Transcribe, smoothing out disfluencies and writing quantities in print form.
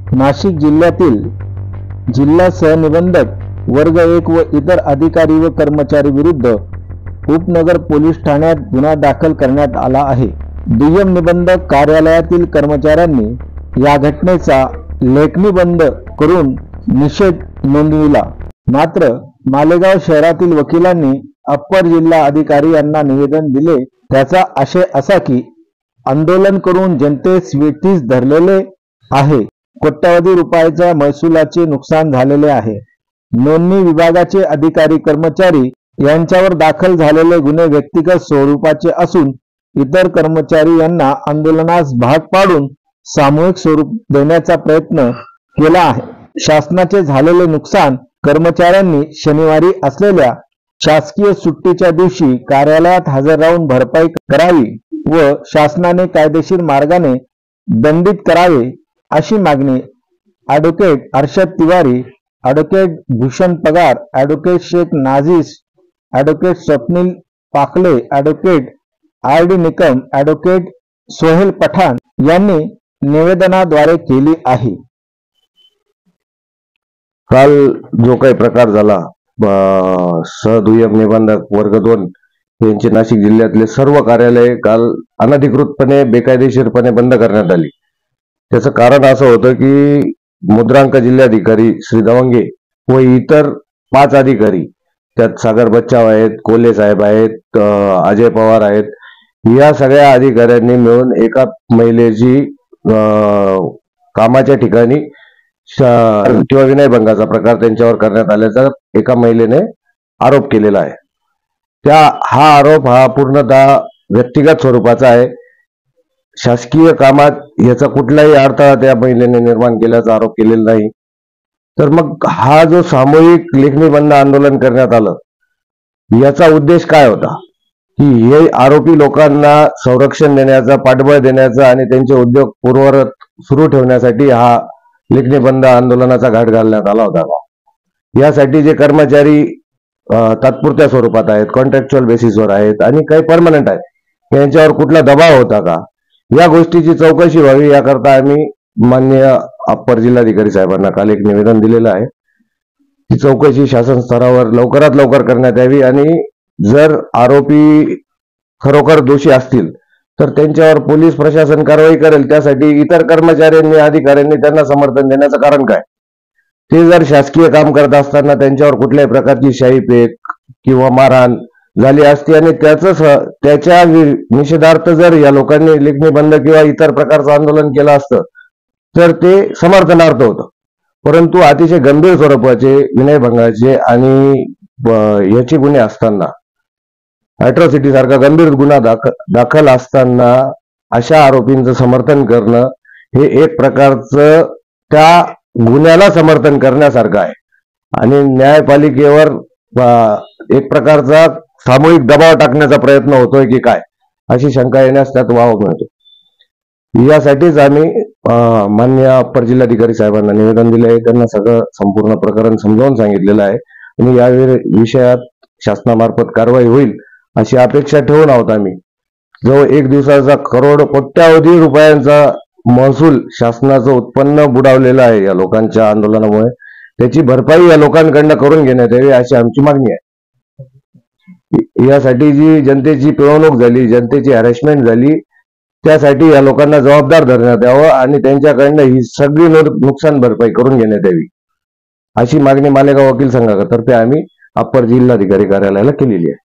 नाशिक जिल्ह्यातील जिल्हा सहनिबंधक वर्ग 1 व इतर अधिकारी व कर्मचारी विरुद्ध उपनगर पोलीस ठाण्यात गुन्हा दाखल करण्यात आला आहे। दुय्यम निबंधक कार्यालयातील कर्मचाऱ्यांनी या घटनेचा लेखणीबंध करून निषेध नोंदविला। मात्र मालेगाव शहरातील वकिलांनी अप्पर जिल्हा अधिकारी यांना निवेदन दिले। त्याचा आशय असा की आंदोलन करून जनतेस वेठीस धरलेले आहे। कोट्यवधी रुपयाच्या महसुलाचे नुकसान झालेले आहे। नोंदणी विभागाचे अधिकारी कर्मचारी यांच्यावर दाखल झालेले गुन्हे व्यक्तिगत स्वरूपाचे असून इतर कर्मचारी यांना आंदोलनास भाग पाडून सामूहिक स्वरूप देण्याचा प्रयत्न केला आहे। शासनाचे झालेले नुकसान कर्मचाऱ्यांनी शनिवारी असलेल्या शासकीय सुट्टीच्या दिवशी कार्यालयात हजर राहून भरपाई करावी व शासनाने कायदेशीर मार्गाने दंडित करावे अशी मागणी advocate Arshad Tiwari, advocate Bhushan Pagar, advocate Shaikh Nazish, advocate Swapnil Pakhale, advocate R D. Nikam, advocate Sohail Pathan यांनी निवेदनाद्वारे केली आहे। काल जो काही प्रकार झाला, सहदुय्यम निबंधक वर्ग 2 यांची नाशिक जिल्ह्यातले सर्व कार्यालये काल अनधिकृतपणे बेकायदेशीरपणे बंद करण्यात आली। त्याचं कारण असं होतं की मुद्रांक जिल्हाधिकारी श्री दवंगे व इतर 5 अधिकारी, त्यात सागर बच्चाव आहेत, कोल्हे साहेब आहेत, अजय पवार आहेत, या सगळ्या अधिकाऱ्यांनी मिळून एका महिलेची कामाच्या ठिकाणी किंवा विनयभंगाचा प्रकार त्यांच्यावर करण्यात आल्याचा एका महिलेने आरोप केलेला आहे। हा आरोप पूर्णतः व्यक्तिगत स्वरूपाचा आहे। शासकीय कामात याचा कुठलाही अडथळा त्या महिलेने निर्माण केल्याचा आरोप केलेला नाही। तर मग हा जो सामूहिक लेखणी बंद आंदोलन करण्यात आलं, याचा उद्देश काय होता की हे आरोपी लोकांना संरक्षण देण्याचा, पाठबळ देण्याचा आणि त्यांचे उद्योग पूर्ववत सुरू ठेवण्यासाठी हा लेखणी बंद आंदोलनाचा घाट घालण्यात आला होता का? यासाठी जे कर्मचारी तात्पुरत्या स्वरूपात आहेत, कॉन्ट्रॅक्च्युअल बेसिसवर आहेत आणि काही परमनंट आहेत, यांच्यावर कुठला दबाव होता का, या गोष्टीची चौकशी व्हावी याकरता आम्ही माननीय अप्पर जिल्हाधिकारी साहेबांना काल एक निवेदन दिलेलं आहे। ही चौकशी शासन स्तरावर लवकरात लवकर करण्यात यावी आणि जर आरोपी खरोखर दोषी असतील तर त्यांच्यावर पोलीस प्रशासन कारवाई करेल। त्यासाठी इतर कर्मचाऱ्यांनी, अधिकाऱ्यांनी त्यांना समर्थन देण्याचं कारण काय? ते जर शासकीय काम करत असताना त्यांच्यावर कुठल्याही प्रकारची शाईपेक किंवा मारहाण झाली असती आणि त्याच्या निषेधार्थ जर या लोकांनी लेखणी बंद किंवा इतर प्रकारचं आंदोलन केलं असतं तर ते समर्थनार्थ होतं। परंतु अतिशय गंभीर स्वरूपाचे विनयभंगाचे आणि याचे गुन्हे असताना, अॅट्रॉसिटी सारखा गंभीर गुन्हा दाखल असताना अशा आरोपींचं समर्थन करणं हे एक प्रकारचं त्या गुन्ह्याला समर्थन करण्यासारखं आहे आणि न्यायपालिकेवर एक प्रकारचा सामूहिक दबाव टाकण्याचा प्रयत्न होतोय की काय, अशी शंका येण्यास त्यात वाव मिळतो। यासाठीच आम्ही माननीय अप्पर जिल्हाधिकारी साहेबांना निवेदन दिले आहे। त्यांना सगळं संपूर्ण प्रकरण समजावून सांगितलेलं आहे आणि या विषयात शासनामार्फत कारवाई होईल अशी अपेक्षा ठेवून आहोत आम्ही। जो 1 दिवसाचा कोट्यवधी रुपयांचा महसूल शासनाचं उत्पन्न बुडावलेलं आहे या लोकांच्या आंदोलनामुळे, त्याची भरपाई या लोकांकडनं करून घेण्यात यावी अशी आमची मागणी आहे। यासाठी जी जनतेची पिळवणूक झाली, जनतेची हॅरेसमेंट झाली, त्यासाठी या लोकांना जबाबदार धरण्यात यावं आणि त्यांच्याकडनं ही सगळी नुकसान भरपाई करून घेण्यात यावी अशी मागणी मालेगाव वकील संघातर्फे आम्ही अप्पर जिल्हाधिकारी कार्यालयाला केलेली आहे।